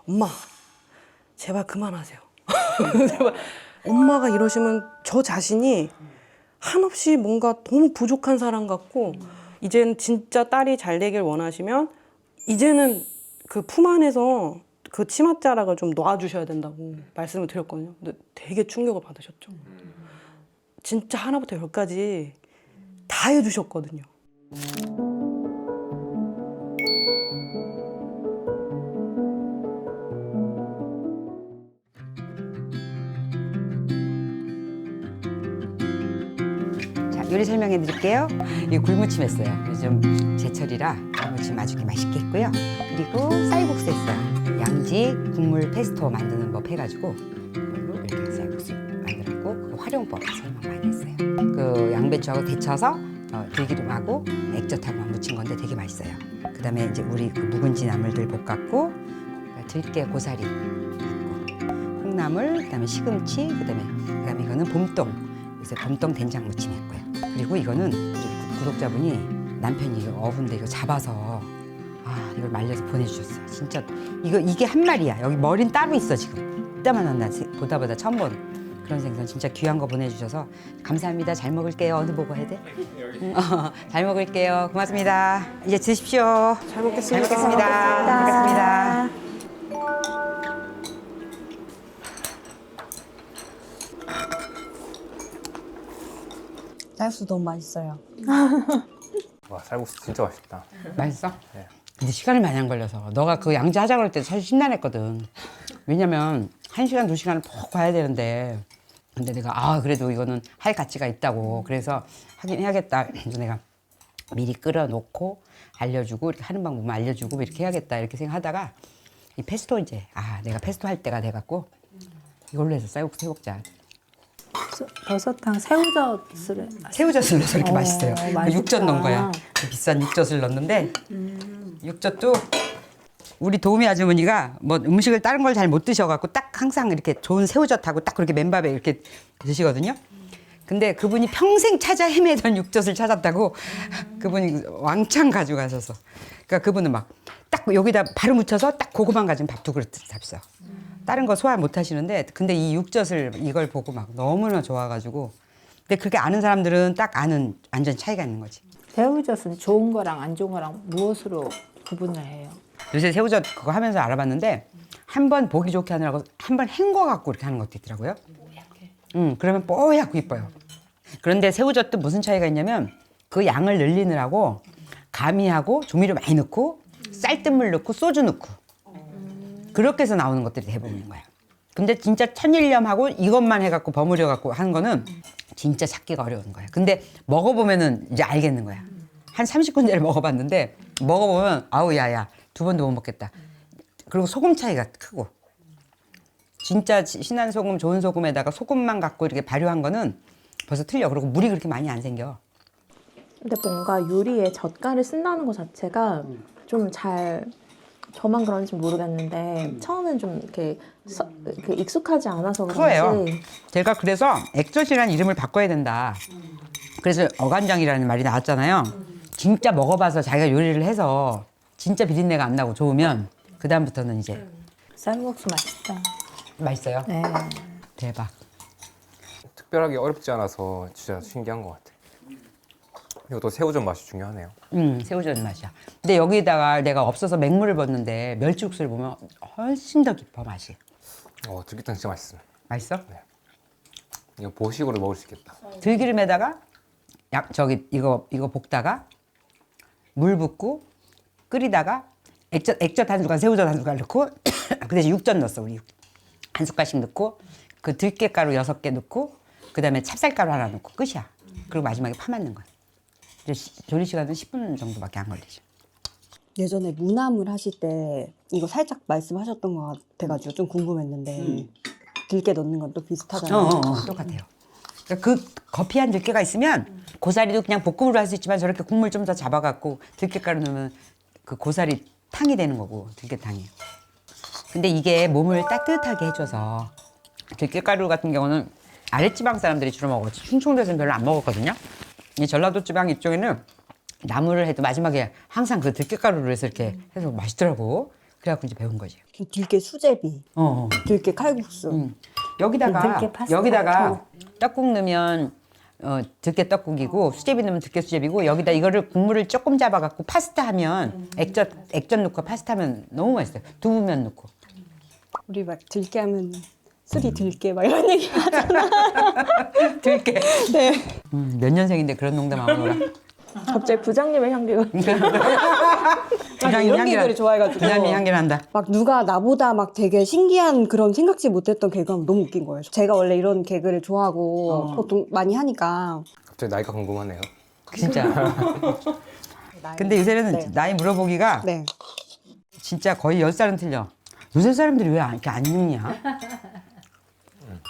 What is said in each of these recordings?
엄마 제발 그만하세요. 제발. 엄마가 이러시면 저 자신이 한없이 뭔가 너무 부족한 사람 같고 이제는 진짜 딸이 잘 되길 원하시면 이제는 그 품 안에서 그 치맛자락을 좀 놔주셔야 된다고 말씀을 드렸거든요. 근데 되게 충격을 받으셨죠. 진짜 하나부터 열까지 다 해주셨거든요. 자, 요리 설명해 드릴게요. 이 굴무침 했어요. 요즘 제철이라 굴무침 아주 맛있게 했고요. 그리고 쌀국수 했어요. 양지 국물 페스토 만드는 법 해가지고 이걸로 이렇게 쌀국수 만들었고 그 활용법 설명 많이 했어요. 그 양배추하고 데쳐서 들기름하고 액젓하고만 무친 건데 되게 맛있어요. 그다음에 이제 우리 그 묵은지 나물들 볶았고 들깨 고사리 넣고 콩나물, 그다음에 시금치, 그다음에 이거는 봄동. 그래서 봄동 된장 무침 했고요. 그리고 이거는 우리 구독자분이 남편이 이거 어부인데 이거 잡아서 이걸 말려서 보내주셨어요. 진짜 이게 한 마리야. 여기 머리는 따로 있어 지금. 이따만한 나 보다 처음 본 그런 생선 진짜 귀한 거 보내주셔서 감사합니다. 잘 먹을게요. 어느 보고 해야 돼? 잘 먹을게요. 고맙습니다. 이제 드십시오. 잘 먹겠습니다. 잘 먹겠습니다. 잘 먹겠습니다. 쌀국수 너무 맛있어요. 와, 쌀국수 진짜 맛있다. 맛있어? 네. 근데 시간이 많이 안 걸려서 너가 그 양지 하자 그럴 때 사실 심란했거든. 왜냐면 1시간, 2시간을 푹 봐야 되는데 근데 내가 그래도 이거는 할 가치가 있다고 그래서 하긴 해야겠다. 그래서 내가 미리 끓여놓고 알려주고 이렇게 하는 방법만 알려주고 이렇게 해야겠다 이렇게 생각하다가 이 페스토 이제 내가 페스토 할 때가 돼갖고 이걸로 해서 쌀국수 해먹자. 버섯탕 새우젓을 새우젓을 넣어서 이렇게 맛있어요. 그 맛있다. 육젓 넣은 거야. 그 비싼 육젓을 넣었는데 육젓도 우리 도우미 아주머니가 뭐 음식을 다른 걸 잘 못 드셔갖고 딱 항상 이렇게 좋은 새우젓하고 딱 그렇게 맨밥에 이렇게 드시거든요. 근데 그분이 평생 찾아 헤매던 육젓을 찾았다고 그분이 왕창 가져가셔서 그러니까 그분은 막 딱 여기다 바로 묻혀서 딱 그거만 가지고 밥 두 그릇 잡숴. 다른 거 소화 못 하시는데 근데 이 육젓을 이걸 보고 막 너무나 좋아가지고 근데 그렇게 아는 사람들은 딱 아는 완전 차이가 있는 거지. 새우젓은 좋은 거랑 안 좋은 거랑 무엇으로 구분을 해요? 요새 새우젓 그거 하면서 알아봤는데 한 번 보기 좋게 하느라고 한 번 헹궈 갖고 이렇게 하는 것도 있더라고요. 그러면 뽀얗고 이뻐요. 그런데 새우젓도 무슨 차이가 있냐면 그 양을 늘리느라고 가미하고 조미료 많이 넣고 쌀뜨물 넣고 소주 넣고 그렇게 해서 나오는 것들이 대부분인 거야. 근데 진짜 천일염하고 이것만 해갖고 버무려 갖고 하는 거는 진짜 찾기가 어려운 거야. 근데 먹어보면은 이제 알겠는 거야. 한 30군데를 먹어봤는데 먹어보면 야야 두 번도 못 먹겠다. 그리고 소금 차이가 크고 진짜 신한 소금 좋은 소금에다가 소금만 갖고 이렇게 발효한 거는 벌써 틀려. 그리고 물이 그렇게 많이 안 생겨. 근데 뭔가 요리에 젓갈을 쓴다는 것 자체가 좀 잘 저만 그런지 모르겠는데 처음엔 좀 이렇게 익숙하지 않아서 그거예요. 그런지 제가 그래서 액젓이라는 이름을 바꿔야 된다. 그래서 어간장이라는 말이 나왔잖아요. 진짜 먹어봐서 자기가 요리를 해서 진짜 비린내가 안 나고 좋으면 그 다음부터는 이제 쌀국수 맛있다. 맛있어요. 네. 대박. 특별하게 어렵지 않아서 진짜 신기한 것 같아. 그리고 또 새우젓 맛이 중요하네요. 새우젓 맛이야. 근데 여기다가 내가 없어서 맹물을 붓는데 멸치육수를 보면 훨씬 더 깊어 맛이. 들기탕 진짜 맛있어. 맛있어? 이거 보식으로 먹을 수 있겠다. 들기름에다가 이거 볶다가 물 붓고 끓이다가 액젓 한 숟갈, 새우젓 한 숟갈 넣고 그 대신 육젓 넣었어 우리 한 숟갈씩 넣고 그 들깨가루 6개 넣고 그 다음에 찹쌀가루 하나 넣고 끝이야. 그리고 마지막에 파 맞는 거야. 조리 시간은 10분 정도밖에 안 걸리죠. 예전에 무나물 하실 때 이거 살짝 말씀하셨던 것 같아가지고 좀 궁금했는데 들깨 넣는 건 또 비슷하잖아요. 똑같아요. 그러니까 그 거피한 들깨가 있으면 고사리도 그냥 볶음으로 할 수 있지만 저렇게 국물 좀 더 잡아갖고 들깨가루 넣으면 그 고사리 탕이 되는 거고 들깨탕이. 근데 이게 몸을 따뜻하게 해줘서 들깨가루 같은 경우는 아랫지방 사람들이 주로 먹었지 충청도에서는 별로 안 먹었거든요. 이 전라도 지방 이쪽에는 나물을 해도 마지막에 항상 그 들깨가루를 해서 이렇게 해서 맛있더라고. 그래갖고 이제 배운 거지. 들깨 수제비, 들깨 칼국수. 여기다가 들깨 파스타. 여기다가 떡국 넣으면 들깨 떡국이고 수제비 넣으면 들깨 수제비고 여기다 이거를 국물을 조금 잡아갖고 파스타 하면 액젓 넣고 파스타 하면 너무 맛있어요. 두부면 넣고. 우리 막 들깨 하면 술이 들깨 막 이런 얘기 하잖아. 들깨. 네. 몇 년생인데 그런 농담 안 하노라. 갑자기 부장님의 향기가. 이런 개그를 좋아해가지고. 부장님 향기 난다. 막 누가 나보다 막 되게 신기한 그런 생각지 못했던 개그하면 너무 웃긴 거예요. 제가 원래 이런 개그를 좋아하고 보통 많이 하니까. 갑자기 나이가 궁금하네요. 진짜. 근데 요새는 네. 나이 물어보기가 네. 진짜 거의 10살은 틀려. 요새 사람들이 왜 이렇게 안 늙냐?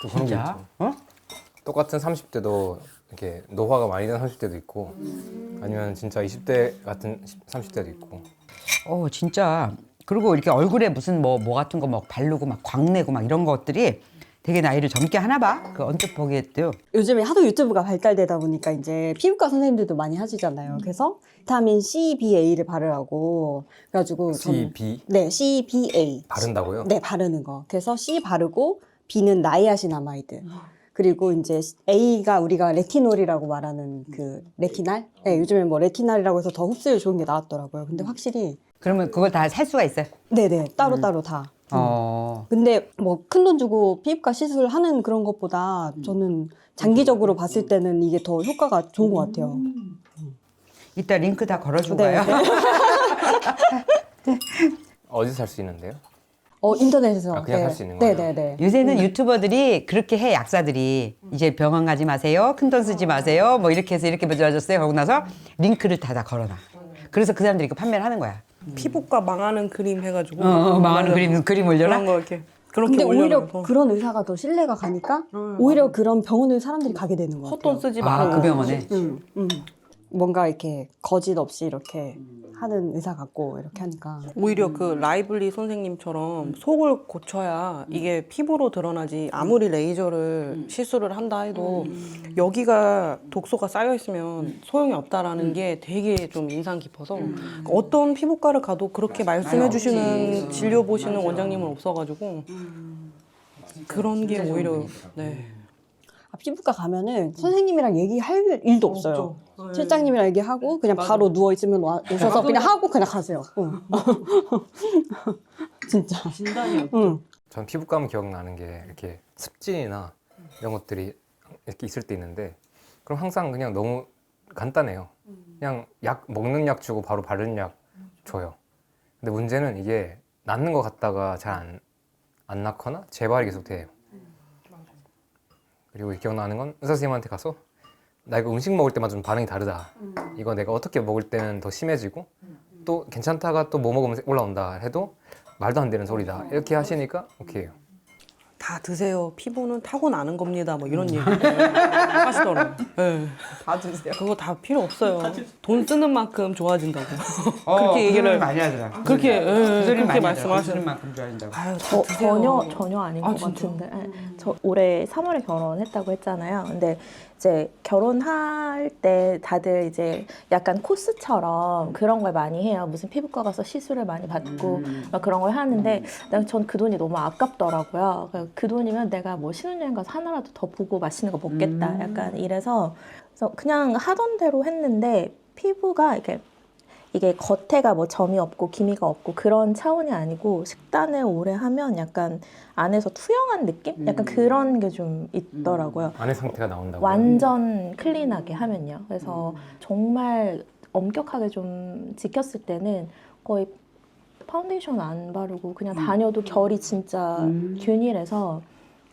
또 그런 게 진짜? 있죠. 어? 똑같은 30대도 이렇게 노화가 많이 된 30대도 있고 아니면 진짜 20대 같은 30대도 있고. 진짜. 그리고 이렇게 얼굴에 무슨 뭐 같은 거 막 바르고 막 광내고 막 이런 것들이 되게 나이를 젊게 하나 봐. 그 언뜻 보기에도. 요즘에 하도 유튜브가 발달되다 보니까 이제 피부과 선생님들도 많이 하시잖아요. 그래서 비타민 C, BA를 바르라고. 그래가지고 저는 CB 네, C, BA. 바른다고요? 네, 바르는 거. 그래서 C 바르고 B는 나이아신아마이드. 그리고 이제 A가 우리가 레티놀이라고 말하는 그 레티날? 네, 요즘에 뭐 레티날이라고 해서 더 흡수율 좋은 게 나왔더라고요. 근데 확실히 그러면 그걸 다 살 수가 있어요. 네네 따로따로 다. 근데 뭐 큰 돈 주고 피부과 시술하는 그런 것보다 저는 장기적으로 봤을 때는 이게 더 효과가 좋은 것 같아요. 이따 링크 다 걸어주고 네. 가요. 어디서 살 수 있는데요? 인터넷에서. 아, 그냥 살수 있는 거예요? 네네네. 요새는 유튜버들이 그렇게 해, 약사들이. 이제 병원 가지 마세요. 큰 돈 쓰지 마세요. 뭐 이렇게 해서 이렇게 좋아졌어요. 그러고 나서 링크를 다 걸어놔. 그래서 그 사람들이 이거 판매를 하는 거야. 피부과 망하는 그림 해가지고 망하는 그림 올려라? 그런 거 이렇게 그렇게 근데 오히려 올려놔서 그런 의사가 더 신뢰가 가니까 오히려 그런 병원을 사람들이 가게 되는 것 같아요. 헛돈 쓰지 말고 그 병원에. 뭔가 이렇게 거짓 없이 이렇게 하는 의사 같고 이렇게 하니까. 오히려 그 라이블리 선생님처럼 속을 고쳐야 이게 피부로 드러나지 아무리 레이저를 시술을 한다 해도 여기가 독소가 쌓여 있으면 소용이 없다라는 게 되게 좀 인상 깊어서 어떤 피부과를 가도 그렇게 말씀해 주시는 진료 보시는 원장님은 없어가지고 그런 게 오히려 네. 피부과 가면은 선생님이랑 얘기할 일도 없어요. 실장님이랑 얘기하고 그냥 바로 누워 있으면 오셔서 그냥 하고 그냥 가세요. 진짜. 진단이 전 피부과 하면 기억나는 게 이렇게 습진이나 이런 것들이 이렇게 있을 때 있는데 그럼 항상 그냥 너무 간단해요. 그냥 약 먹는 약 주고 바로 바르는 약 줘요. 근데 문제는 이게 낫는 것 같다가 잘 안 낫거나 재발이 계속 돼요. 그리고 기억나는 건 의사 선생님한테 가서 나 이거 음식 먹을 때만 좀 반응이 다르다. 이거 내가 어떻게 먹을 때는 더 심해지고 또 괜찮다가 또 뭐 먹으면 올라온다 해도 말도 안 되는 소리다. 이렇게 하시니까 오케이요. 다 드세요. 피부는 타고나는 겁니다. 뭐 이런 얘기 하시더라고요. 네. 다 드세요. 그거 다 필요 없어요. 돈 쓰는 만큼 좋아진다고. 그렇게 얘기를 많이 하더라. 그렇게 소리 그렇게 많이 말씀하시는 쓰는 만큼 좋아진다고. 아유, 다 드세요. 전혀 아닌 아, 것 진짜? 같은데. 저 올해 3월에 결혼했다고 했잖아요. 근데 이제 결혼할 때 다들 이제 약간 코스처럼 그런 걸 많이 해요. 무슨 피부과 가서 시술을 많이 받고 막 그런 걸 하는데 전 그 돈이 너무 아깝더라고요. 그 돈이면 내가 뭐 신혼여행 가서 하나라도 더 보고 맛있는 거 먹겠다. 약간 이래서 그래서 그냥 하던 대로 했는데 피부가 이게 겉에가 뭐 점이 없고 기미가 없고 그런 차원이 아니고 식단을 오래 하면 약간 안에서 투영한 느낌? 약간 그런 게 좀 있더라고요. 안의 상태가 나온다고. 완전 클린하게 하면요. 그래서 정말 엄격하게 좀 지켰을 때는 거의 파운데이션 안 바르고 그냥 다녀도 결이 진짜 균일해서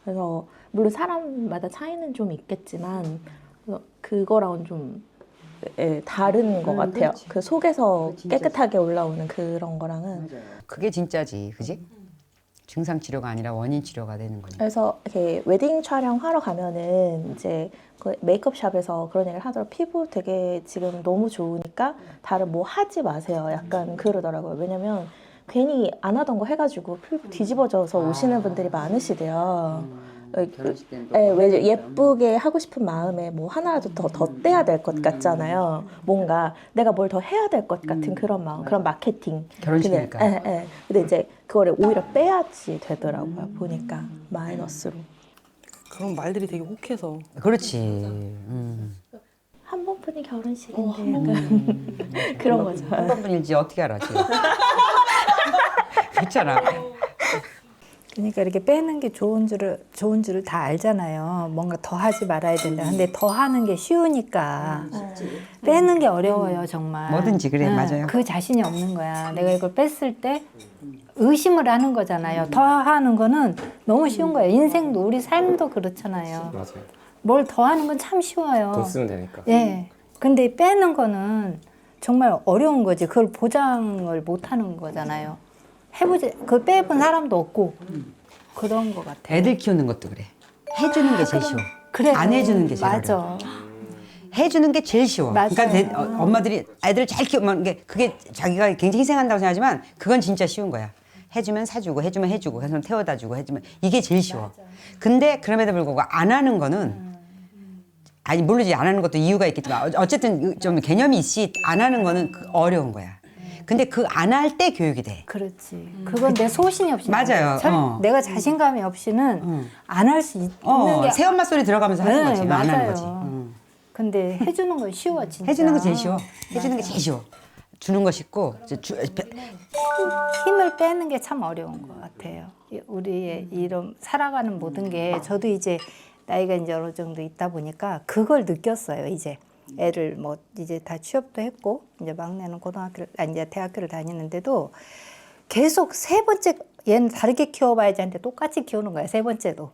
그래서 물론 사람마다 차이는 좀 있겠지만 그거랑은 좀 다른 것 같아요. 그 속에서 깨끗하게 올라오는 그런 거랑은. 그게 진짜지, 그지? 증상 치료가 아니라 원인 치료가 되는 거니까. 그래서 이렇게 웨딩 촬영하러 가면은 이제 그 메이크업샵에서 그런 얘기를 하더라고요. 피부 되게 지금 너무 좋으니까 다른 뭐 하지 마세요. 약간 그러더라고요. 왜냐면 괜히 안 하던 거 해가지고 피부 뒤집어져서 오시는 분들이 많으시대요. 결혼식 때는 예, 왜 예쁘게 하고 싶은 마음에 뭐 하나라도 더 떼야 될 것 같잖아요. 뭔가 내가 뭘 더 해야 될 것 같은 그런 마음, 그런 마케팅. 결혼식이니까. 예, 예. 근데 이제 그거를 오히려 빼야지 되더라고요. 보니까 마이너스로. 그런 말들이 되게 혹해서. 그렇지. 한 번뿐인 결혼식인데 약간 그런 거죠. 한 번뿐일지 어떻게 알아 지금. 그렇잖아. 그러니까 이렇게 빼는 게 좋은 줄을 다 알잖아요. 뭔가 더 하지 말아야 된다. 근데 더 하는 게 쉬우니까 빼는 게 어려워요, 정말. 뭐든지 그래, 응, 맞아요. 그 자신이 없는 거야. 내가 이걸 뺐을 때 의심을 하는 거잖아요. 더 하는 거는 너무 쉬운 거예요. 인생도 우리 삶도 그렇잖아요. 맞아요. 뭘 더 하는 건 참 쉬워요. 돈 쓰면 되니까. 예. 근데 빼는 거는 정말 어려운 거지. 그걸 보장을 못 하는 거잖아요. 해보지, 그걸 빼본 사람도 없고. 그런 거 같아요. 애들 키우는 것도 그래. 해주는 게 제일 쉬워. 그래. 안 해주는 게 제일 맞아. 어려워. 해주는 게 제일 쉬워. 맞아요. 그러니까 엄마들이 아이들을 잘 키우면 그게 자기가 굉장히 희생한다고 생각하지만 그건 진짜 쉬운 거야. 해주면 사주고 해주면 해주고 해서 태워다 주고 해주면 이게 제일 쉬워. 근데 그럼에도 불구하고 안 하는 거는 아니 모르지 안 하는 것도 이유가 있겠지만 어쨌든 좀 개념이 있이 안 하는 거는 어려운 거야. 근데 그 안 할 때 교육이 돼. 그렇지. 그건 내 소신이 없이. 맞아요. 내가 자신감이 없이는 안 할 수 있는 게. 새엄마 소리 들어가면서 하는 네, 거지. 안 하는 맞아요. 거지. 근데 해주는 건 쉬워, 진짜. 해주는 거 제일 쉬워. 해주는 게 제일 쉬워. 주는 거 쉽고 힘을 빼는 게 참 어려운 것 같아요. 우리의 이런 살아가는 모든 게 저도 이제 나이가 이제 어느 정도 있다 보니까 그걸 느꼈어요. 이제 애를 뭐 이제 다 취업도 했고 이제 막내는 이제 대학교를 다니는데도 계속 세 번째 얘는 다르게 키워봐야지 하는데 똑같이 키우는 거예요. 세 번째도.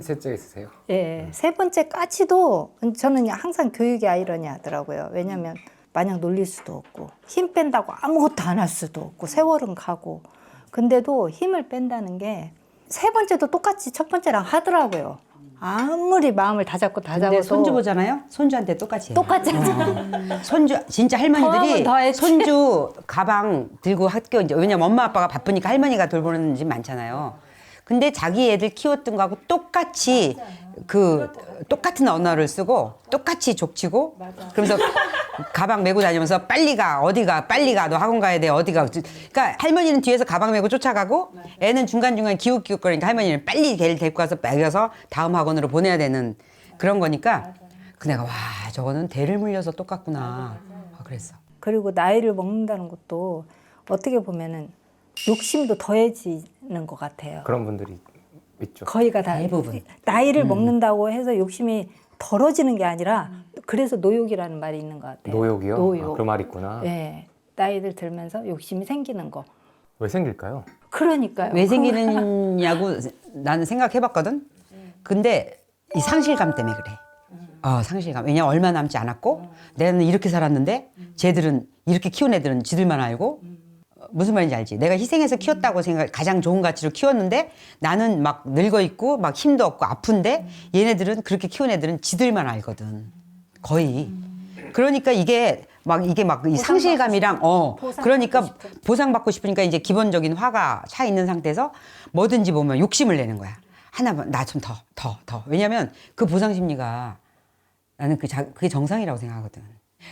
셋째 있으세요? 예, 세 번째까지도 저는 항상 교육이 아이러니하더라고요. 왜냐하면 마냥 놀릴 수도 없고 힘 뺀다고 아무것도 안 할 수도 없고 세월은 가고 근데도 힘을 뺀다는 게 세 번째도 똑같이 첫 번째랑 하더라고요. 아무리 마음을 다 잡고 다 근데 잡아도 손주 보잖아요. 손주한테 똑같이 해요. 똑같이 하잖아요. 손주 진짜 더하면 할머니들이 더 했지. 손주 가방 들고 학교 이제 왜냐면 엄마 아빠가 바쁘니까 할머니가 돌보는 집 많잖아요. 근데 자기 애들 키웠던 거하고 똑같이 그 똑같은 언어를 쓰고 똑같이 족치고 그러면서 가방 메고 다니면서 빨리 가 어디가 빨리 가 너 학원 가야 돼 어디가 그러니까 할머니는 뒤에서 가방 메고 쫓아가고 애는 중간중간 기웃기웃거리니까 할머니는 빨리 걔를 데리고 가서 매겨서 다음 학원으로 보내야 되는 그런 거니까 그 내가 와 저거는 대를 물려서 똑같구나 그랬어. 그리고 나이를 먹는다는 것도 어떻게 보면은 욕심도 더해지는 것 같아요. 그런 분들이 있죠. 거의가 다 대부분. 나이를 먹는다고 해서 욕심이 덜어지는 게 아니라 그래서 노욕이라는 말이 있는 것 같아요. 노욕이요? 노욕. 아, 그런 말이 있구나. 네. 나이들 들면서 욕심이 생기는 거. 왜 생길까요? 그러니까요. 왜 생기느냐고 나는 생각해봤거든. 근데 이 상실감 때문에 그래. 상실감. 왜냐 얼마 남지 않았고 내는 이렇게 살았는데 쟤들은 이렇게 키운 애들은 지들만 알고 무슨 말인지 알지? 내가 희생해서 키웠다고 생각 가장 좋은 가치로 키웠는데 나는 막 늙어 있고 막 힘도 없고 아픈데 얘네들은 그렇게 키운 애들은 지들만 알거든. 거의. 그러니까 이게 막 이 상실감이랑 그러니까 보상받고 싶으니까 이제 기본적인 화가 차 있는 상태에서 뭐든지 보면 욕심을 내는 거야. 하나만 나 좀 더. 왜냐면 그 보상 심리가 나는 그게 정상이라고 생각하거든.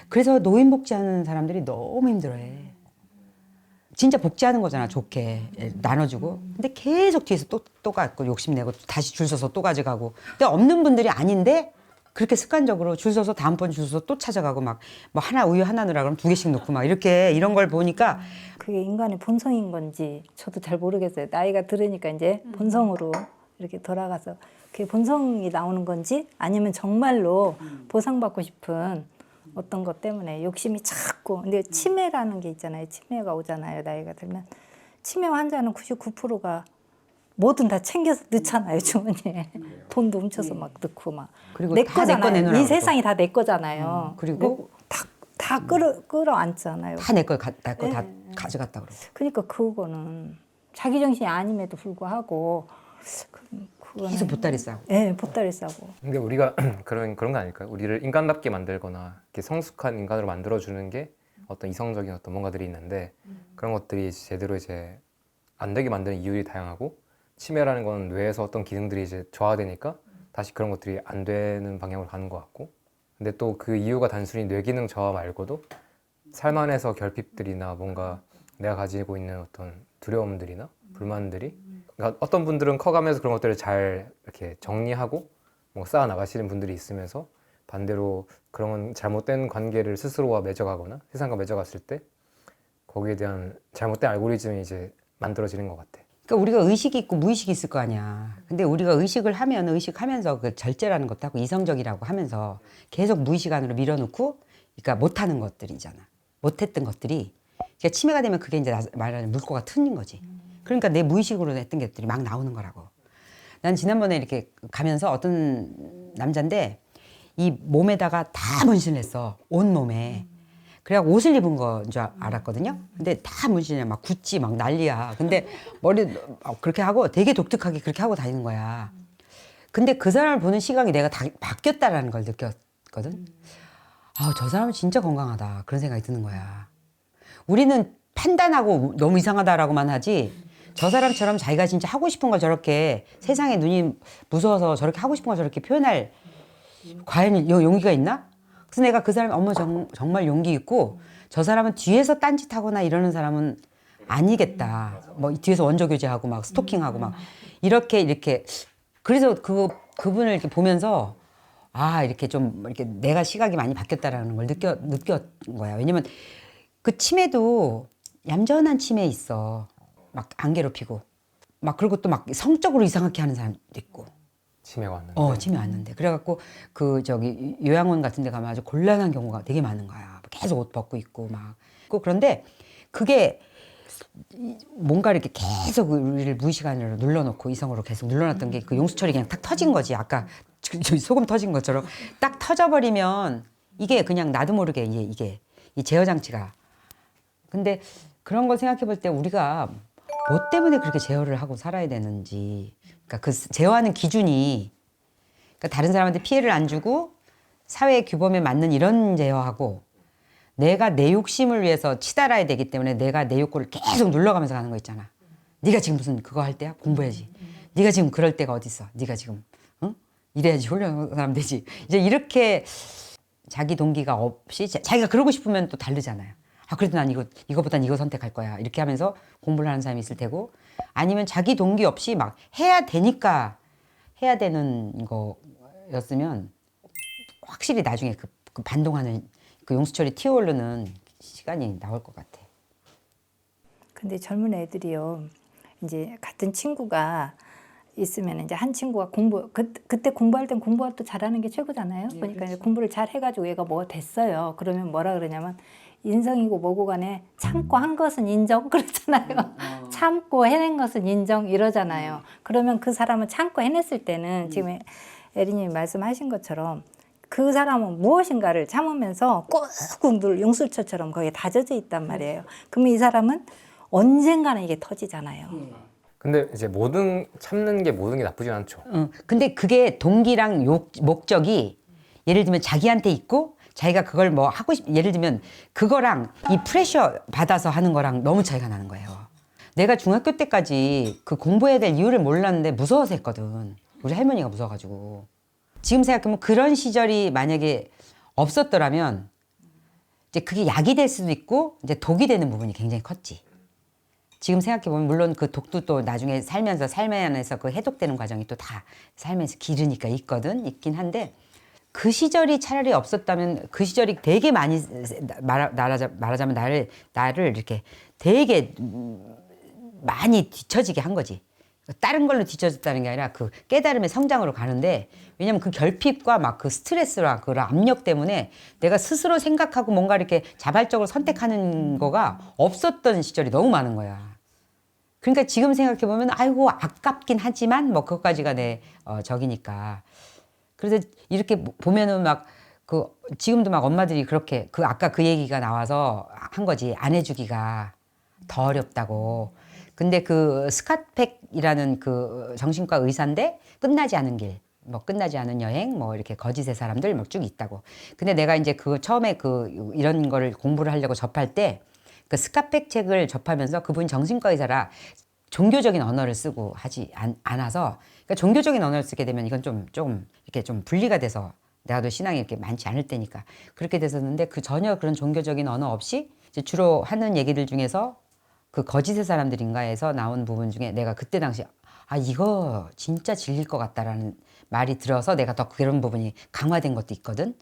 그래서 노인 복지하는 사람들이 너무 힘들어해. 진짜 복지하는 거잖아, 좋게. 나눠주고. 근데 계속 뒤에서 또 갖고 욕심내고 다시 줄 서서 또 가져가고. 근데 없는 분들이 아닌데 그렇게 습관적으로 줄 서서 다음번 줄 서서 또 찾아가고 막 뭐 하나 우유 하나 넣으라 그러면 2개씩 넣고 막 이렇게 이런 걸 보니까 그게 인간의 본성인 건지 저도 잘 모르겠어요. 나이가 들으니까 이제 본성으로 이렇게 돌아가서 그게 본성이 나오는 건지 아니면 정말로 보상받고 싶은 어떤 것 때문에 욕심이 자꾸 근데 치매라는 게 있잖아요. 치매가 오잖아요. 나이가 들면 치매 환자는 99%가 뭐든 다 챙겨서 넣잖아요. 주머니에 돈도 훔쳐서 막 넣고 막 그리고 내 다 내 거 거잖아요. 내놓으라고 이 또. 세상이 다 내 거잖아요. 그리고 다 끌어안잖아요. 다 내 거 다 가져갔다 그러고. 그러니까 그거는 자기 정신이 아님에도 불구하고 그거는 계속 보따리 싸고. 네, 보따리 싸고. 근데 우리가 그런 거 아닐까요? 우리를 인간답게 만들거나 이렇게 성숙한 인간으로 만들어주는 게 어떤 이성적인 어떤 뭔가들이 있는데 그런 것들이 제대로 이제 안 되게 만드는 이유들이 다양하고 치매라는 건 뇌에서 어떤 기능들이 이제 저하되니까 다시 그런 것들이 안 되는 방향으로 가는 것 같고, 근데 또 그 이유가 단순히 뇌 기능 저하 말고도 삶 안에서 결핍들이나 뭔가 내가 가지고 있는 어떤 두려움들이나 불만들이, 그러니까 어떤 분들은 커가면서 그런 것들을 잘 이렇게 정리하고 뭐 쌓아 나가시는 분들이 있으면서, 반대로 그런 잘못된 관계를 스스로와 맺어가거나 세상과 맺어갔을 때 거기에 대한 잘못된 알고리즘이 이제 만들어지는 것 같아. 그러니까 우리가 의식이 있고 무의식이 있을 거 아니야. 근데 우리가 의식을 하면 의식하면서 그 절제라는 것도 하고 이성적이라고 하면서 계속 무의식 안으로 밀어넣고, 그러니까 못하는 것들이잖아. 못했던 것들이. 그러니까 치매가 되면 그게 이제 말하는 물꼬가 트인 거지. 그러니까 내 무의식으로 했던 것들이 막 나오는 거라고. 난 지난번에 이렇게 가면서 어떤 남자인데 이 몸에다가 다 문신을 했어. 온 몸에. 그래갖고 옷을 입은 건 줄 알았거든요. 근데 다 문신이야. 막 구찌 막 난리야. 근데 머리 그렇게 하고 되게 독특하게 그렇게 하고 다니는 거야. 근데 그 사람을 보는 시각이 내가 다 바뀌었다라는 걸 느꼈거든. 아, 저 사람은 진짜 건강하다. 그런 생각이 드는 거야. 우리는 판단하고 너무 이상하다라고만 하지, 저 사람처럼 자기가 진짜 하고 싶은 걸 저렇게, 세상에 눈이 무서워서 저렇게 하고 싶은 걸 저렇게 표현할 과연 용기가 있나? 그래서 내가 그 사람 어머 정말 용기 있고, 저 사람은 뒤에서 딴짓하거나 이러는 사람은 아니겠다. 뭐 뒤에서 원조 교제하고 막 스토킹하고 막 이렇게 그래서 그분을 이렇게 보면서 아, 이렇게 좀 이렇게 내가 시각이 많이 바뀌었다라는 걸 느꼈 거야. 왜냐면 그 치매도 얌전한 치매 있어. 막 안 괴롭히고 막, 그리고 또 막 성적으로 이상하게 하는 사람도 있고. 치매가 왔는데. 치매 왔는데. 그래갖고 그 저기 요양원 같은 데 가면 아주 곤란한 경우가 되게 많은 거야. 계속 옷 벗고 있고 막. 그런데 그게 뭔가 이렇게 계속 우리를 무의식 안으로 눌러놓고 이성으로 계속 눌러놨던 게 그 용수철이 그냥 탁 터진 거지. 아까 저 소금 터진 것처럼 딱 터져버리면 이게 그냥 나도 모르게 이게 이 제어 장치가. 근데 그런 걸 생각해 볼 때 우리가 뭐 때문에 그렇게 제어를 하고 살아야 되는지, 그러니까 그 제어하는 기준이, 그러니까 다른 사람한테 피해를 안 주고 사회의 규범에 맞는 이런 제어하고, 내가 내 욕심을 위해서 치달아야 되기 때문에 내가 내 욕구를 계속 눌러가면서 가는 거 있잖아. 네가 지금 무슨 그거 할 때야? 공부해야지. 네가 지금 그럴 때가 어디 있어? 네가 지금 이래야지 훌륭한 사람 되지. 이제 이렇게 자기 동기가 없이 자기가 그러고 싶으면 또 다르잖아요. 아, 그래도 난 이거보단 이거 선택할 거야. 이렇게 하면서 공부를 하는 사람이 있을 테고, 아니면 자기 동기 없이 막 해야 되니까 해야 되는 거였으면 확실히 나중에 그 반동하는 그 용수철이 튀어오르는 시간이 나올 것 같아. 근데 젊은 애들이요, 이제 같은 친구가 있으면 이제 한 친구가 그때 공부할 땐 공부가 또 잘하는 게 최고잖아요. 그러니까 이제 공부를 잘 해가지고 얘가 뭐 됐어요. 그러면 뭐라 그러냐면, 인성이고 뭐고 간에 참고 한 것은 인정 그러잖아요. 참고 해낸 것은 인정 이러잖아요. 그러면 그 사람은 참고 해냈을 때는 지금 에리님이 말씀하신 것처럼 그 사람은 무엇인가를 참으면서 꾹꾹 눌 용술처처럼 거기에 다져져 있단 말이에요. 그러면 이 사람은 언젠가는 이게 터지잖아요. 근데 이제 참는 게 모든 게 나쁘진 않죠. 근데 그게 동기랑 목적이 예를 들면 자기한테 있고, 자기가 그걸 뭐 하고 예를 들면 그거랑 이 프레셔 받아서 하는 거랑 너무 차이가 나는 거예요. 내가 중학교 때까지 그 공부해야 될 이유를 몰랐는데 무서워서 했거든. 우리 할머니가 무서워가지고. 지금 생각하면 그런 시절이 만약에 없었더라면 이제 그게 약이 될 수도 있고 이제 독이 되는 부분이 굉장히 컸지. 지금 생각해보면 물론 그 독도 또 나중에 삶 안에서 그 해독되는 과정이 또 다 삶에서 기르니까 있긴 한데, 그 시절이 차라리 없었다면, 그 시절이 되게 많이 말하자면 나를 이렇게 되게 많이 뒤처지게 한 거지. 다른 걸로 뒤처졌다는 게 아니라 그 깨달음의 성장으로 가는데, 왜냐면 그 결핍과 막 그 스트레스랑 그 압력 때문에 내가 스스로 생각하고 뭔가 이렇게 자발적으로 선택하는 거가 없었던 시절이 너무 많은 거야. 그러니까 지금 생각해보면 아이고 아깝긴 하지만 뭐 그것까지가 내 적이니까. 그래서 이렇게 보면은 막 지금도 막 엄마들이 그렇게 아까 그 얘기가 나와서 한 거지. 안 해주기가 더 어렵다고. 근데 그 스캇팩이라는 그 정신과 의사인데 끝나지 않은 길, 뭐 끝나지 않은 여행, 뭐 이렇게 거짓의 사람들 막 쭉 있다고. 근데 내가 이제 처음에 이런 거를 공부를 하려고 접할 때 그 스캇팩 책을 접하면서, 그분이 정신과 의사라 종교적인 언어를 쓰고 하지 않아서 그러니까 종교적인 언어를 쓰게 되면 이건 좀 이렇게 좀 분리가 돼서 내가 또 신앙이 이렇게 많지 않을 때니까 그렇게 됐었는데 그 전혀 그런 종교적인 언어 없이 이제 주로 하는 얘기들 중에서 그 거짓의 사람들인가에서 나온 부분 중에 내가 그때 당시 아 이거 진짜 진리일 것 같다라는 말이 들어서 내가 더 그런 부분이 강화된 것도 있거든.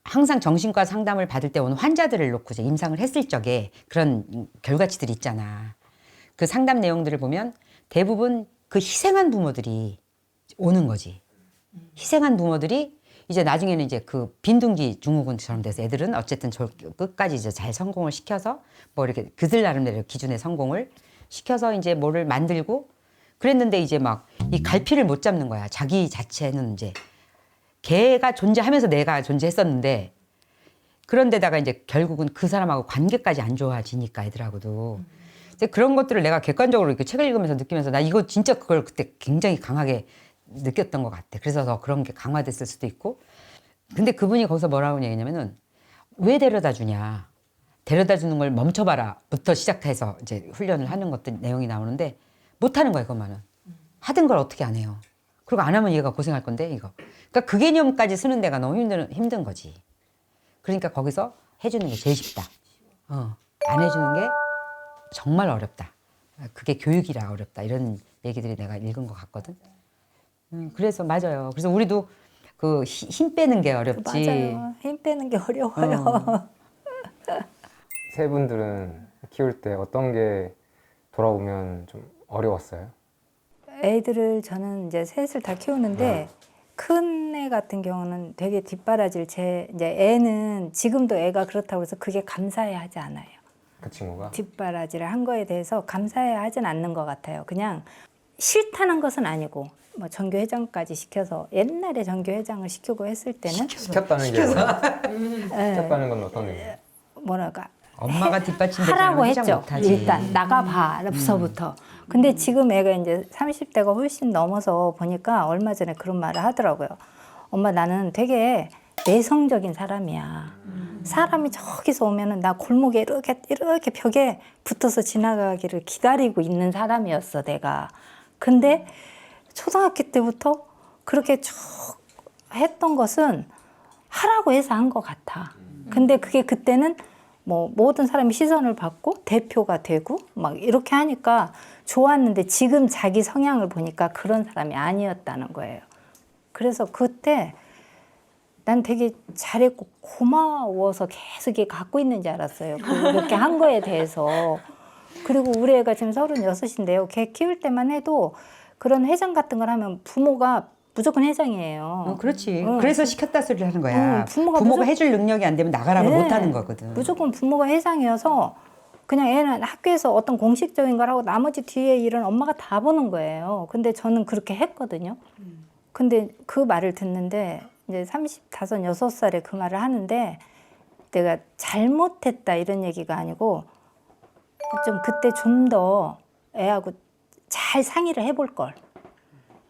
항상 정신과 상담을 받을 때 오는 환자들을 놓고 이제 임상을 했을 적에 그런 결과치들이 있잖아. 그 상담 내용들을 보면 대부분 그 희생한 부모들이 오는 거지. 희생한 부모들이 이제 나중에는 이제 그 빈둥지 증후군처럼 돼서 애들은 어쨌든 끝까지 이제 잘 성공을 시켜서 뭐 이렇게 그들 나름대로 기준의 성공을 시켜서 이제 뭐를 만들고 그랬는데 이제 막 이 갈피를 못 잡는 거야. 자기 자체는 이제 걔가 존재하면서 내가 존재했었는데 그런데다가 이제 결국은 그 사람하고 관계까지 안 좋아지니까 애들하고도 이제 그런 것들을 내가 객관적으로 이렇게 책을 읽으면서 느끼면서 나 이거 진짜 그걸 그때 굉장히 강하게 느꼈던 것 같아. 그래서 더 그런 게 강화됐을 수도 있고. 근데 그분이 거기서 뭐라고 얘기했냐면은 왜 데려다 주냐. 데려다 주는 걸 멈춰봐라부터 시작해서 이제 훈련을 하는 것들 내용이 나오는데 못 하는 거야, 그것만은. 하던 걸 어떻게 안 해요. 그리고 안 하면 얘가 고생할 건데, 이거. 그러니까 그 개념까지 쓰는 데가 너무 힘든 거지. 그러니까 거기서 해주는 게 제일 쉽다. 안 해주는 게 정말 어렵다. 그게 교육이라 어렵다. 이런 얘기들이 내가 읽은 것 같거든. 그래서 맞아요. 그래서 우리도 그 힘 빼는 게 어렵지. 맞아요. 힘 빼는 게 어려워요. 세 분들은 키울 때 어떤 게 돌아오면 좀 어려웠어요? 애들을 저는 이제 셋을 다 키우는데 큰 애 같은 경우는 되게 뒷바라지를 이제 애는 지금도 애가 그렇다고 해서 그게 감사해 하지 않아요. 그 친구가? 뒷바라지를 한 거에 대해서 감사해 하진 않는 것 같아요. 그냥 싫다는 것은 아니고 뭐 전교회장까지 시켜서 옛날에 전교회장을 시키고 했을 때는 시켰다는 게 시켰다는 건 어떤 의미예요? 뭐랄까 엄마가 뒷받침되지 하라고 않으면 회장 했죠. 못하지. 일단 나가봐부터. 근데 지금 애가 이제 30대가 훨씬 넘어서 보니까 얼마 전에 그런 말을 하더라고요. 엄마 나는 되게 내성적인 사람이야. 사람이 저기서 오면은 나 골목에 이렇게 벽에 붙어서 지나가기를 기다리고 있는 사람이었어, 내가. 근데 초등학교 때부터 그렇게 쭉 했던 것은 하라고 해서 한 것 같아. 근데 그게 그때는 뭐 모든 사람이 시선을 받고 대표가 되고 막 이렇게 하니까 좋았는데 지금 자기 성향을 보니까 그런 사람이 아니었다는 거예요. 그래서 그때 난 되게 잘했고 고마워서 계속 이게 갖고 있는 줄 알았어요. 그렇게 한 거에 대해서. 그리고 우리 애가 지금 36인데요. 걔 키울 때만 해도 그런 회장 같은 걸 하면 부모가 무조건 회장이에요. 그렇지. 그래서 시켰다 소리를 하는 거야. 부모가 부모가 해줄 능력이 안 되면 나가라고 네. 못 하는 거거든. 무조건 부모가 회장이어서 그냥 애는 학교에서 어떤 공식적인 걸 하고 나머지 뒤에 일은 엄마가 다 보는 거예요. 근데 저는 그렇게 했거든요. 근데 그 말을 듣는데 이제 35, 6살에 그 말을 하는데 내가 잘못했다 이런 얘기가 아니고 좀 그때 좀 더 애하고 잘 상의를 해볼 걸.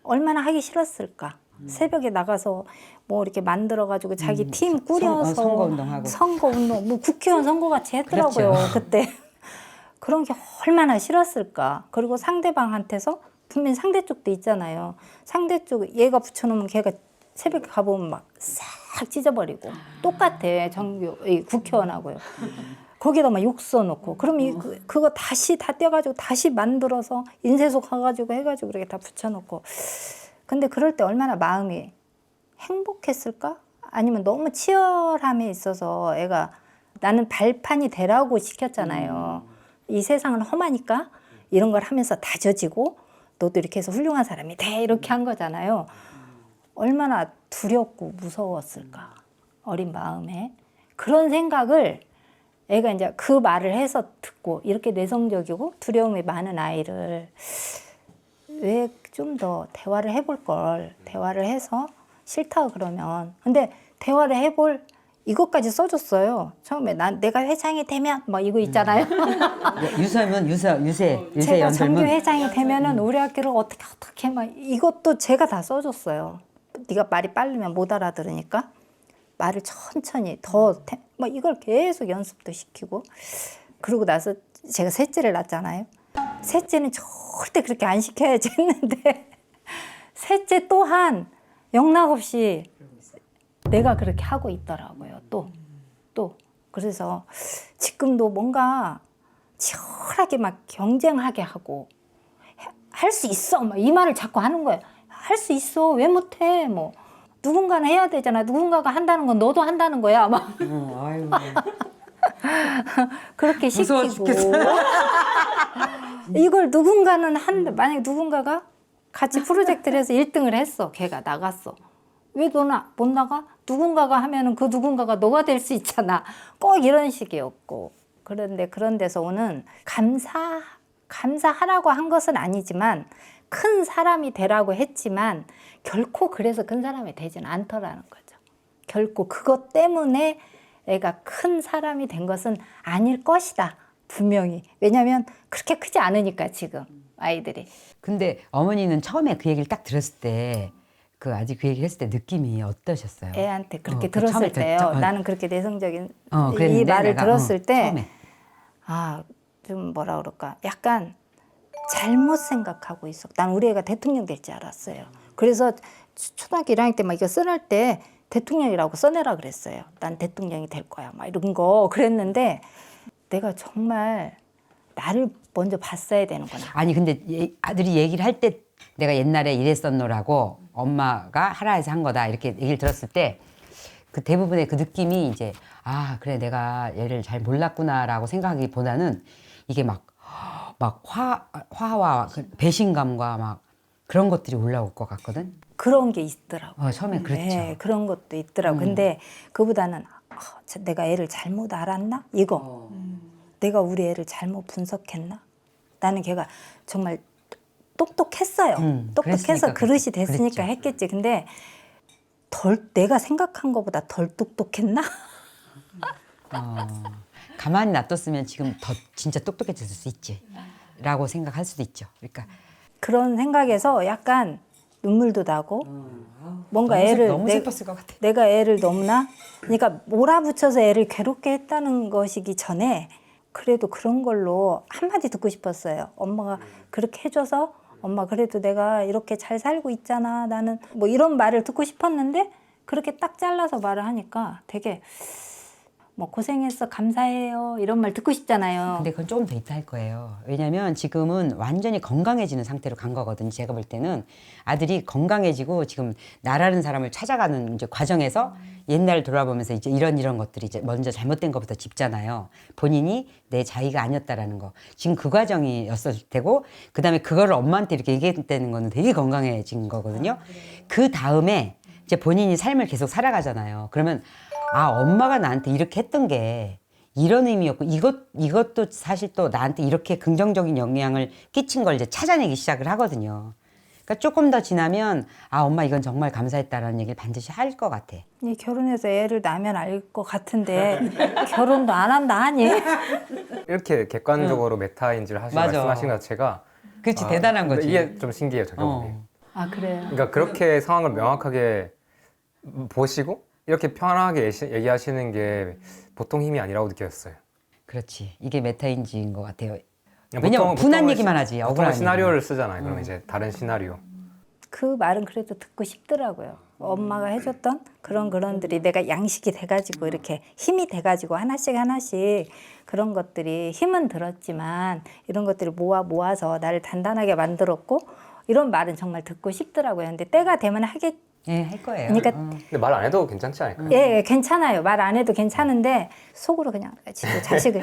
얼마나 하기 싫었을까. 새벽에 나가서 뭐 이렇게 만들어가지고 자기 팀 꾸려서 선거운동하고. 선거운동, 뭐 국회의원 선거같이 했더라고요. 그렇죠. 그때. 그런 게 얼마나 싫었을까. 그리고 상대방한테서 분명히 상대 쪽도 있잖아요. 상대 쪽 얘가 붙여놓으면 걔가 새벽에 가보면 막 싹 찢어버리고 똑같아. 이 국회의원하고요. 거기다 막 욕 써놓고 그럼 그거 다시 다 떼가지고 다시 만들어서 인쇄소 가가지고 해가지고 이렇게 다 붙여놓고 근데 그럴 때 얼마나 마음이 행복했을까? 아니면 너무 치열함에 있어서 애가 나는 발판이 되라고 시켰잖아요. 이 세상은 험하니까 이런 걸 하면서 다져지고 너도 이렇게 해서 훌륭한 사람이 돼 이렇게 한 거잖아요. 얼마나 두렵고 무서웠을까 어린 마음에 그런 생각을 애가 이제 그 말을 해서 듣고 이렇게 내성적이고 두려움이 많은 아이를 왜 좀 더 대화를 해볼 걸 대화를 해서 싫다 그러면 근데 대화를 해볼 이것까지 써줬어요. 처음에 내가 회장이 되면 뭐 이거 있잖아요. 유세면 유세 제가 연설문. 정규 회장이 되면은 우리 학교를 어떻게 막 이것도 제가 다 써줬어요. 네가 말이 빠르면 못 알아들으니까 말을 천천히 막 이걸 계속 연습도 시키고 그러고 나서 제가 셋째를 낳았잖아요. 셋째는 절대 그렇게 안 시켜야지 했는데 셋째 또한 영락없이 내가 그렇게 하고 있더라고요. 또 그래서 지금도 뭔가 치열하게 막 경쟁하게 하고 할 수 있어 막 이 말을 자꾸 하는 거예요. 할 수 있어 왜 못해 뭐 누군가는 해야 되잖아. 누군가가 한다는 건 너도 한다는 거야 막 아유. 그렇게 무서워 시키고 죽겠어. 이걸 누군가는 한다. 만약에 누군가가 같이 프로젝트를 해서 1등을 했어. 걔가 나갔어. 왜 너는 못 나가? 누군가가 하면은 그 누군가가 너가 될 수 있잖아. 꼭 이런 식이었고. 그런데 그런 데서 오는 감사하라고 한 것은 아니지만 큰 사람이 되라고 했지만 결코 그래서 큰 사람이 되지는 않더라는 거죠. 결코 그것 때문에 애가 큰 사람이 된 것은 아닐 것이다. 분명히. 왜냐하면 그렇게 크지 않으니까 지금 아이들이. 근데 어머니는 처음에 그 얘기를 딱 들었을 때 그 아직 그 얘기를 했을 때 느낌이 어떠셨어요? 애한테 그렇게 그 처음에 들었을 때요. 듣죠? 나는 그렇게 내성적인 이 그랬는데 말을 내가, 들었을 때 처음에. 아, 좀 뭐라 그럴까? 약간 잘못 생각하고 있어. 난 우리 애가 대통령 될 줄 알았어요. 그래서 초등학교 1학년 때 막 이거 써낼 때 대통령이라고 써내라 그랬어요. 난 대통령이 될 거야. 막 이런 거 그랬는데 내가 정말 나를 먼저 봤어야 되는구나. 아니 근데 아들이 얘기를 할 때 내가 옛날에 이랬었노라고 엄마가 하라 해서 한 거다 이렇게 얘기를 들었을 때 그 대부분의 그 느낌이 이제 아 그래 내가 얘를 잘 몰랐구나라고 생각하기보다는 이게 막 화와 그 배신감과 막 그런 것들이 올라올 것 같거든. 그런 게 있더라고. 처음에 그렇죠. 네, 그런 것도 있더라고. 근데 그보다는 내가 애를 잘못 알았나? 이거. 내가 우리 애를 잘못 분석했나? 나는 걔가 정말 똑똑했어요. 똑똑해서 그랬으니까 그릇이 됐으니까 그랬죠. 했겠지. 근데 내가 생각한 것보다 덜 똑똑했나? 가만히 놔뒀으면 지금 더 진짜 똑똑해졌을 수 있지. 라고 생각할 수도 있죠. 그러니까 그런 생각에서 약간 눈물도 나고 뭔가 너무 슬펐을 것 같아. 내가 애를 너무나 그러니까 몰아붙여서 애를 괴롭게 했다는 것이기 전에 그래도 그런 걸로 한마디 듣고 싶었어요. 엄마가 그렇게 해줘서 엄마 그래도 내가 이렇게 잘 살고 있잖아. 나는 뭐 이런 말을 듣고 싶었는데 그렇게 딱 잘라서 말을 하니까 되게 뭐 고생했어 감사해요 이런 말 듣고 싶잖아요. 근데 그건 조금 더 있다 할 거예요. 왜냐면 지금은 완전히 건강해지는 상태로 간 거거든요. 제가 볼 때는 아들이 건강해지고 지금 나라는 사람을 찾아가는 이제 과정에서 옛날 돌아보면서 이제 이런 것들이 이제 먼저 잘못된 것부터 짚잖아요. 본인이 내 자의가 아니었다라는 거. 지금 그 과정이었을 테고 그다음에 그거를 엄마한테 이렇게 얘기했다는 거는 되게 건강해진 거거든요. 그 다음에 이제 본인이 삶을 계속 살아가잖아요. 그러면 아 엄마가 나한테 이렇게 했던 게 이런 의미였고 이것도 사실 또 나한테 이렇게 긍정적인 영향을 끼친 걸 이제 찾아내기 시작을 하거든요. 그러니까 조금 더 지나면 아 엄마 이건 정말 감사했다라는 얘기를 반드시 할 것 같아. 결혼해서 애를 낳으면 알 것 같은데 결혼도 안 한다 하니 이렇게 객관적으로 메타인지를 맞아. 말씀하신 것 자체가 그렇지 대단한 거지. 이게 좀 신기해요, 저 경험이. 아 그래요? 그러니까 그렇게 상황을 명확하게 보시고 이렇게 편하게 얘기하시는 게 보통 힘이 아니라고 느꼈어요. 그렇지. 이게 메타인지인 것 같아요. 그냥 왜냐면 분한 보통은 얘기만 하지. 보통은 억울한 시나리오를 쓰잖아요. 그럼 이제 다른 시나리오. 그 말은 그래도 듣고 싶더라고요. 엄마가 해줬던 그런들이 내가 양식이 돼가지고 이렇게 힘이 돼가지고 하나씩 그런 것들이 힘은 들었지만 이런 것들을 모아서 나를 단단하게 만들었고 이런 말은 정말 듣고 싶더라고요. 근데 때가 되면 하겠. 예, 할 거예요. 그러니까 근데 말 안 해도 괜찮지 않을까요? 예, 괜찮아요. 말 안 해도 괜찮은데 속으로 그냥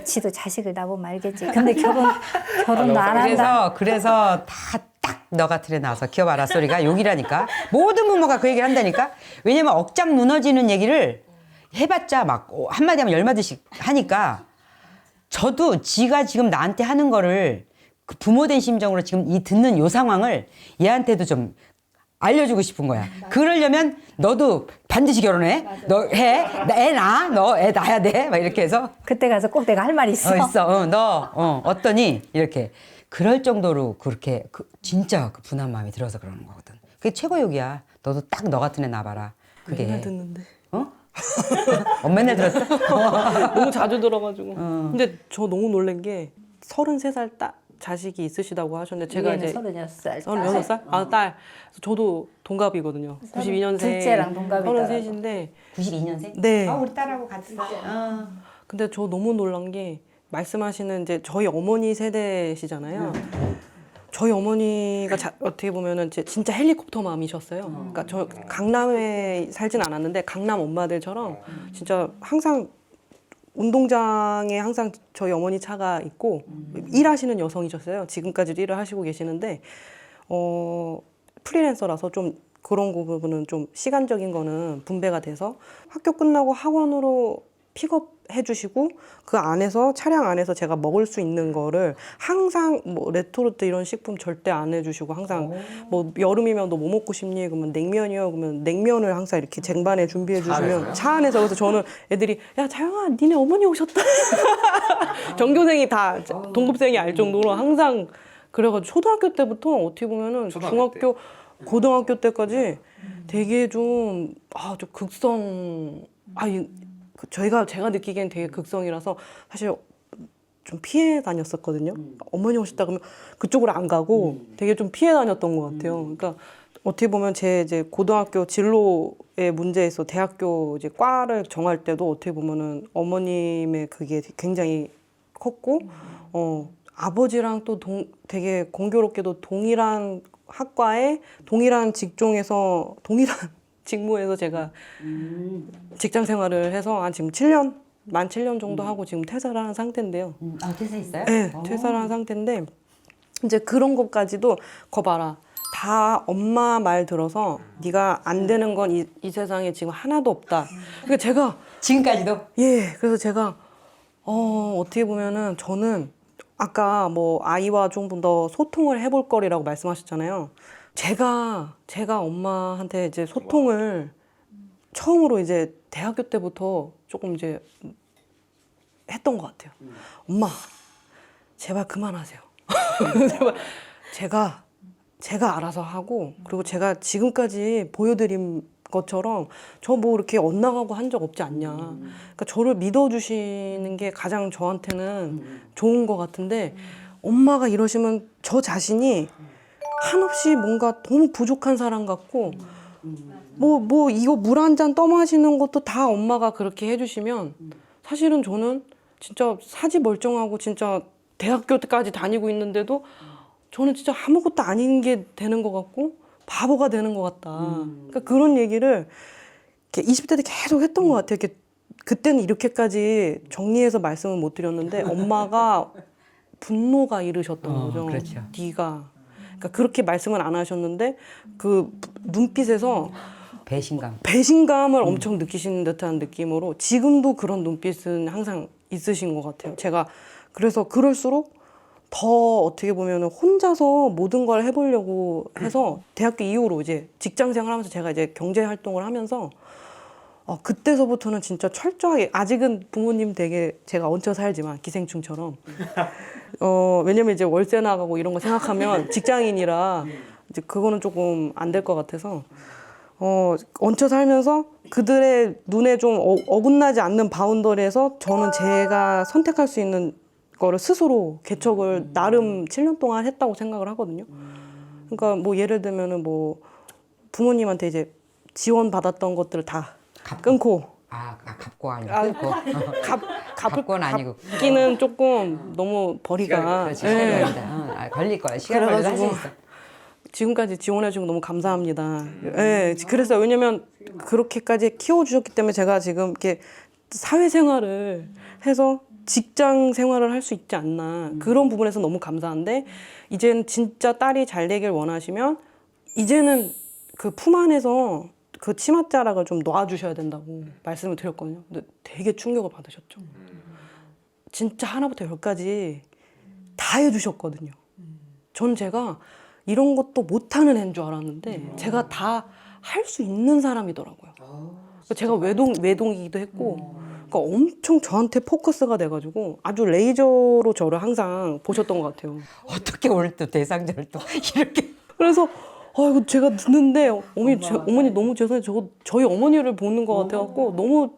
지도 자식을 낳으면 알겠지. 근데 결혼도 안 한다. 그래서 다 딱 너가 틀에 나와서 키워봐라 소리가 욕이라니까. 모든 부모가 그 얘기를 한다니까. 왜냐면 억장 무너지는 얘기를 해봤자 막 한마디 하면 10마디씩 하니까 저도 지가 지금 나한테 하는 거를 그 부모 된 심정으로 지금 이 듣는 요 상황을 얘한테도 좀 알려주고 싶은 거야. 그러려면 너도 반드시 결혼해. 너 해. 애 낳아. 너 애 낳아야 돼. 막 이렇게 해서. 그때 가서 꼭 내가 할 말이 있어. 있어. 어떠니? 이렇게. 그럴 정도로 그렇게 진짜 그 분한 마음이 들어서 그러는 거거든. 그게 최고욕이야. 너도 딱 너 같은 애 낳아봐라. 그게. 맨날 듣는데 맨날 들었다. 너무 자주 들어가지고 근데 저 너무 놀란 게 33살 자식이 있으시다고 하셨는데 제가 위에는 이제 36살. 36살? 아, 딸. 저도 동갑이거든요. 92년생. 둘째랑 동갑이더라고. 33인데 92년생? 네. 우리 딸하고 같은 어. 근데 저 너무 놀란 게 말씀하시는 이제 저희 어머니 세대시잖아요. 저희 어머니가 어떻게 보면은 진짜 헬리콥터 맘이셨어요. 그러니까 저 강남에 살진 않았는데 강남 엄마들처럼 진짜 항상 운동장에 항상 저희 어머니 차가 있고 일하시는 여성이셨어요. 지금까지도 일을 하시고 계시는데 프리랜서라서 좀 그런 부분은 좀 시간적인 거는 분배가 돼서 학교 끝나고 학원으로 픽업해 주시고 그 안에서 차량 안에서 제가 먹을 수 있는 거를 항상 뭐 레토르트 이런 식품 절대 안 해주시고 항상 뭐 여름이면 너 뭐 먹고 싶니? 그러면 냉면이요. 그러면 냉면을 항상 이렇게 쟁반에 준비해 주시면 차 안에서 그래서 저는 애들이 야 자영아 니네 어머니 오셨다. 전교생이 다 동급생이 알 정도로 항상 그래가지고 초등학교 때부터 어떻게 보면은 중학교 고등학교 때까지 되게 좀 극성 제가 느끼기엔 되게 극성이라서 사실 좀 피해 다녔었거든요. 어머니 오셨다 그러면 그쪽으로 안 가고 되게 좀 피해 다녔던 것 같아요. 그러니까 어떻게 보면 제 이제 고등학교 진로의 문제에서 대학교 이제 과를 정할 때도 어떻게 보면은 어머님의 그게 굉장히 컸고 아버지랑 또 되게 공교롭게도 동일한 학과에 동일한 직종에서 동일한 직무에서 제가 직장 생활을 해서 지금 만 7년 정도 하고 지금 퇴사를 한 상태인데요. 퇴사했어요? 네, 퇴사를 한 상태인데 이제 그런 것까지도 봐라. 다 엄마 말 들어서 네가 안 되는 건 이 세상에 지금 하나도 없다. 그러니까 제가 지금까지도? 그래서 제가 어떻게 보면은 저는 아까 뭐 아이와 좀 더 소통을 해볼 거리라고 말씀하셨잖아요. 제가 엄마한테 이제 소통을 처음으로 이제 대학교 때부터 조금 이제 했던 것 같아요. 엄마, 제발 그만하세요. 제발 제가 알아서 하고 그리고 제가 지금까지 보여드린 것처럼 저 뭐 이렇게 엇나가고 한 적 없지 않냐. 그러니까 저를 믿어주시는 게 가장 저한테는 좋은 것 같은데 엄마가 이러시면 저 자신이 한없이 뭔가 너무 부족한 사람 같고 뭐 이거 물 한 잔 떠마시는 것도 다 엄마가 그렇게 해주시면 사실은 저는 진짜 사지 멀쩡하고 진짜 대학교 때까지 다니고 있는데도 저는 진짜 아무것도 아닌 게 되는 것 같고 바보가 되는 것 같다. 그러니까 그런 얘기를 이렇게 20대 때 계속 했던 것 같아요. 이렇게 그때는 이렇게까지 정리해서 말씀을 못 드렸는데 엄마가 분노가 이르셨던 거죠. 그렇죠. 네가 그러니까 그렇게 말씀을 안 하셨는데 그 눈빛에서 배신감을 엄청 느끼시는 듯한 느낌으로 지금도 그런 눈빛은 항상 있으신 것 같아요. 제가 그래서 그럴수록 더 어떻게 보면은 혼자서 모든 걸 해보려고 해서 대학교 이후로 이제 직장 생활하면서 제가 이제 경제 활동을 하면서 그때서부터는 진짜 철저하게 아직은 부모님 되게 제가 얹혀 살지만 기생충처럼 왜냐면 이제 월세 나가고 이런 거 생각하면 직장인이라 이제 그거는 조금 안 될 것 같아서 얹혀 살면서 그들의 눈에 좀 어긋나지 않는 바운더리에서 저는 제가 선택할 수 있는 거를 스스로 개척을 나름 7년 동안 했다고 생각을 하거든요. 그러니까 뭐 예를 들면은 뭐 부모님한테 이제 지원 받았던 것들을 다 끊고 갚고 아니고 끊고. 갚고는 아니고. 갚기는 조금 너무 벌이가. 그렇지, 걸릴 거야. 시간 걸려도 할 수 있어. 지금까지 지원해주고 너무 감사합니다. 그래서 왜냐면 그렇게까지 키워주셨기 때문에 제가 지금 이렇게 사회생활을 해서 직장 생활을 할 수 있지 않나. 그런 부분에서 너무 감사한데 이제는 진짜 딸이 잘 되길 원하시면 이제는 그 품 안에서 그 치맛자락을 좀 놔주셔야 된다고 말씀을 드렸거든요. 근데 되게 충격을 받으셨죠. 진짜 하나부터 열까지 다 해주셨거든요. 전 제가 이런 것도 못하는 애인 줄 알았는데 제가 다 할 수 있는 사람이더라고요. 제가 외동이기도 했고 그러니까 엄청 저한테 포커스가 돼가지고 아주 레이저로 저를 항상 보셨던 것 같아요. 어떻게 오늘 또 대상자를 또 이렇게. 그래서 이거 제가 듣는데 어머니 너무 죄송해요. 저희 어머니를 보는 것 같아갖고 너무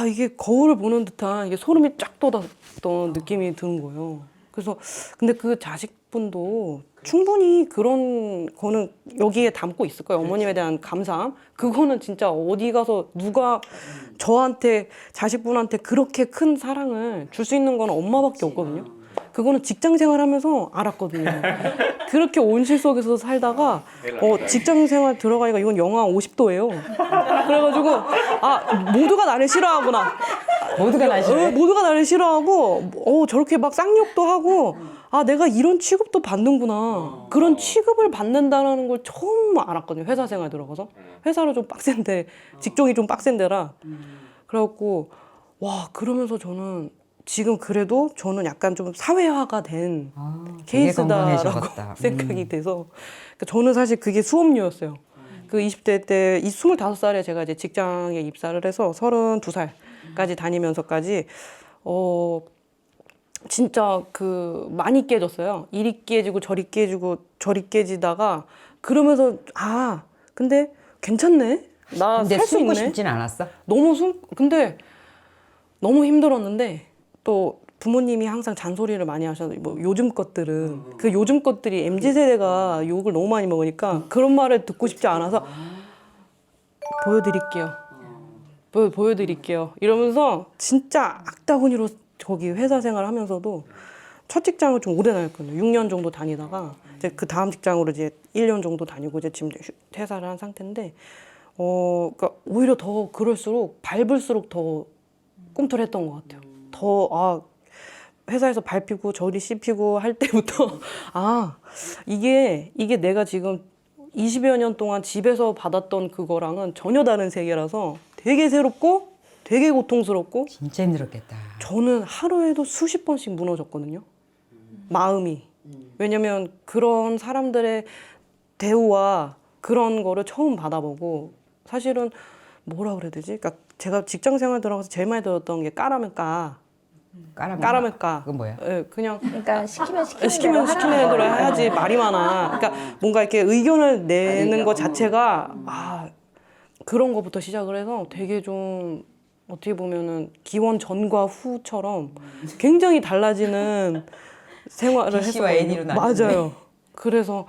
이게 거울을 보는 듯한 이게 소름이 쫙 돋았던 느낌이 드는 거예요. 그래서 근데 그 자식분도 충분히 그런 거는 여기에 담고 있을 거예요. 어머님에 대한 감사함. 그거는 진짜 어디 가서 누가 저한테 자식분한테 그렇게 큰 사랑을 줄 수 있는 건 엄마밖에 없거든요. 그거는 직장 생활하면서 알았거든요. 그렇게 온실 속에서 살다가 직장 생활 들어가니까 이건 영하 50도예요. 그래가지고 모두가 나를 싫어하구나. 모두가 날 싫어해? 모두가 나를 싫어하고 저렇게 막 쌍욕도 하고 내가 이런 취급도 받는구나. 그런 취급을 받는다는 걸 처음 알았거든요. 회사 생활 들어가서. 회사로 좀 빡센데 직종이 좀 빡센데라. 그래갖고 와 그러면서 저는 지금 그래도 저는 약간 좀 사회화가 된 되게 케이스다라고 건강해졌다. 생각이 돼서 그러니까 저는 사실 그게 수업료였어요. 그 20대 때 25살에 제가 이제 직장에 입사를 해서 32살까지 다니면서까지 진짜 그 많이 깨졌어요. 이리 깨지고 저리 깨지고 저리 깨지다가 그러면서 근데 괜찮네. 나 근데 살 수 숨고 있네. 싶진 않았어? 근데 너무 힘들었는데 또 부모님이 항상 잔소리를 많이 하셔서 뭐 요즘 것들은 그 요즘 것들이 MZ 세대가 욕을 너무 많이 먹으니까 그런 말을 듣고 싶지 않아서 보여드릴게요 이러면서 진짜 악다구니로 거기 회사 생활하면서도 첫 직장을 좀 오래 다녔거든요. 6년 정도 다니다가 이제 그 다음 직장으로 이제 1년 정도 다니고 이제 지금 퇴사를 한 상태인데 그러니까 오히려 더 그럴수록 밟을수록 더 꿈틀했던 것 같아요. 더 회사에서 밟히고 저리 씹히고 할 때부터 이게 내가 지금 20여 년 동안 집에서 받았던 그거랑은 전혀 다른 세계라서 되게 새롭고 되게 고통스럽고 진짜 힘들었겠다. 저는 하루에도 수십 번씩 무너졌거든요. 마음이. 왜냐면 그런 사람들의 대우와 그런 거를 처음 받아보고 사실은 뭐라 그래야 되지? 그러니까 제가 직장 생활 들어가서 제일 많이 들었던 게 까라면 까. 까라면 까. 그건 뭐야? 예, 그냥 그러니까 시키면 시키는 대로 해야지 말이 많아. 그러니까 뭔가 이렇게 의견을 내는 것 자체가 그런 것부터 시작을 해서 되게 좀 어떻게 보면은 기원 전과 후처럼 굉장히 달라지는 생활을 BC와 했어요. N으로 나뉘네. 맞아요. 그래서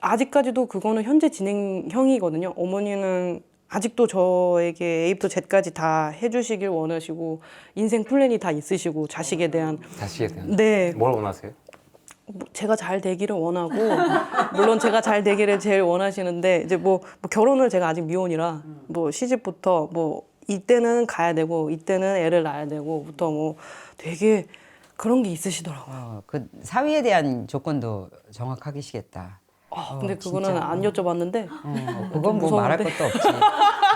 아직까지도 그거는 현재 진행형이거든요. 어머니는 아직도 저에게 A부터 Z까지 다 해주시길 원하시고 인생 플랜이 다 있으시고 자식에 대한 자식에 대한 네 뭘 원하세요? 제가 잘 되기를 원하고 물론 제가 잘 되기를 제일 원하시는데 이제 뭐 결혼을 제가 아직 미혼이라 뭐 시집부터 뭐 이때는 가야 되고 이때는 애를 낳아야 되고부터 뭐 되게 그런 게 있으시더라고요. 그 사위에 대한 조건도 정확하시겠다. 근데 그거는 진짜. 안 여쭤봤는데 그건 뭐 말할 무서운데. 것도 없지.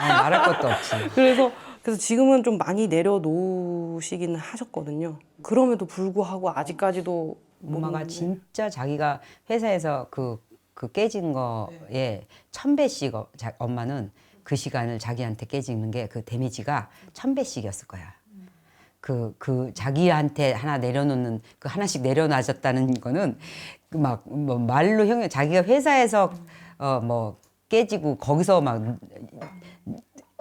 말할 것도 없지. 그래서 지금은 좀 많이 내려놓으시긴 하셨거든요. 그럼에도 불구하고 아직까지도 엄마가 진짜 자기가 회사에서 그 깨진 거에 1000배씩 엄마는 그 시간을 자기한테 깨지는 게 그 데미지가 1000배씩이었을 거야. 그 자기한테 하나 내려놓는 그 하나씩 내려놔줬다는 거는 막 뭐 말로 형용 자기가 회사에서 뭐 깨지고 거기서 막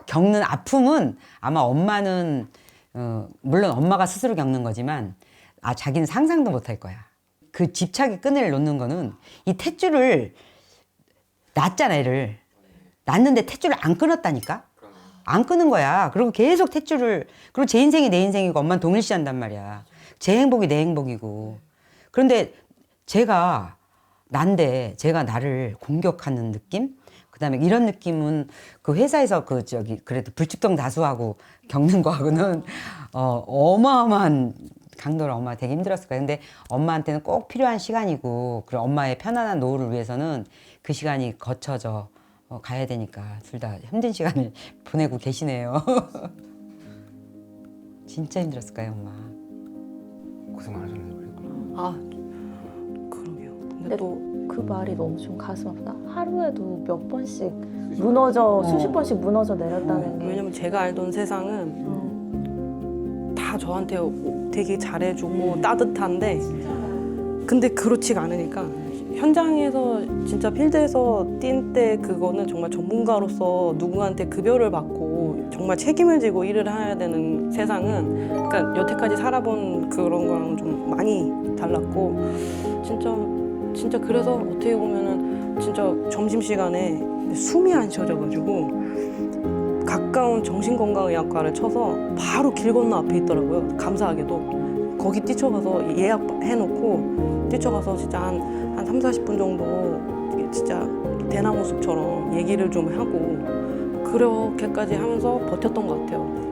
겪는 아픔은 아마 엄마는 물론 엄마가 스스로 겪는 거지만 자기는 상상도 못할 거야. 그 집착의 끈을 놓는 거는 이 탯줄을 낳았잖아, 애를. 낳았는데 탯줄을 안 끊었다니까? 안 끊은 거야. 그리고 계속 탯줄을, 그리고 제 인생이 내 인생이고 엄마는 동일시한단 말이야. 제 행복이 내 행복이고. 그런데 제가 난데 제가 나를 공격하는 느낌? 그 다음에 이런 느낌은 그 회사에서 그래도 불특정 다수하고 겪는 거하고는 어마어마한 강도로 엄마 되게 힘들었을 거예요. 근데 엄마한테는 꼭 필요한 시간이고, 그리고 엄마의 편안한 노후를 위해서는 그 시간이 거쳐져 가야 되니까 둘 다 힘든 시간을 보내고 계시네요. 진짜 힘들었을 거예요, 엄마. 고생 많으셨네요. 그러게요. 근데 근데 또 그 말이 너무 좀 가슴 아프다. 하루에도 몇 번씩 무너져 수십 번씩 무너져 내렸다는 게 왜냐면 제가 알던 세상은 다 저한테 되게 잘해주고 따뜻한데 근데 그렇지가 않으니까 현장에서 진짜 필드에서 뛴 때 그거는 정말 전문가로서 누구한테 급여를 받고 정말 책임을 지고 일을 해야 되는 세상은 그러니까 여태까지 살아본 그런 거랑 좀 많이 달랐고 진짜 그래서 어떻게 보면은 진짜 점심시간에 숨이 안 쉬어져가지고 가까운 정신건강의학과를 쳐서 바로 길 건너 앞에 있더라고요. 감사하게도 거기 뛰쳐가서 예약해놓고 뛰쳐가서 진짜 한 3, 40분 정도 진짜 대나무 숲처럼 얘기를 좀 하고 그렇게까지 하면서 버텼던 것 같아요.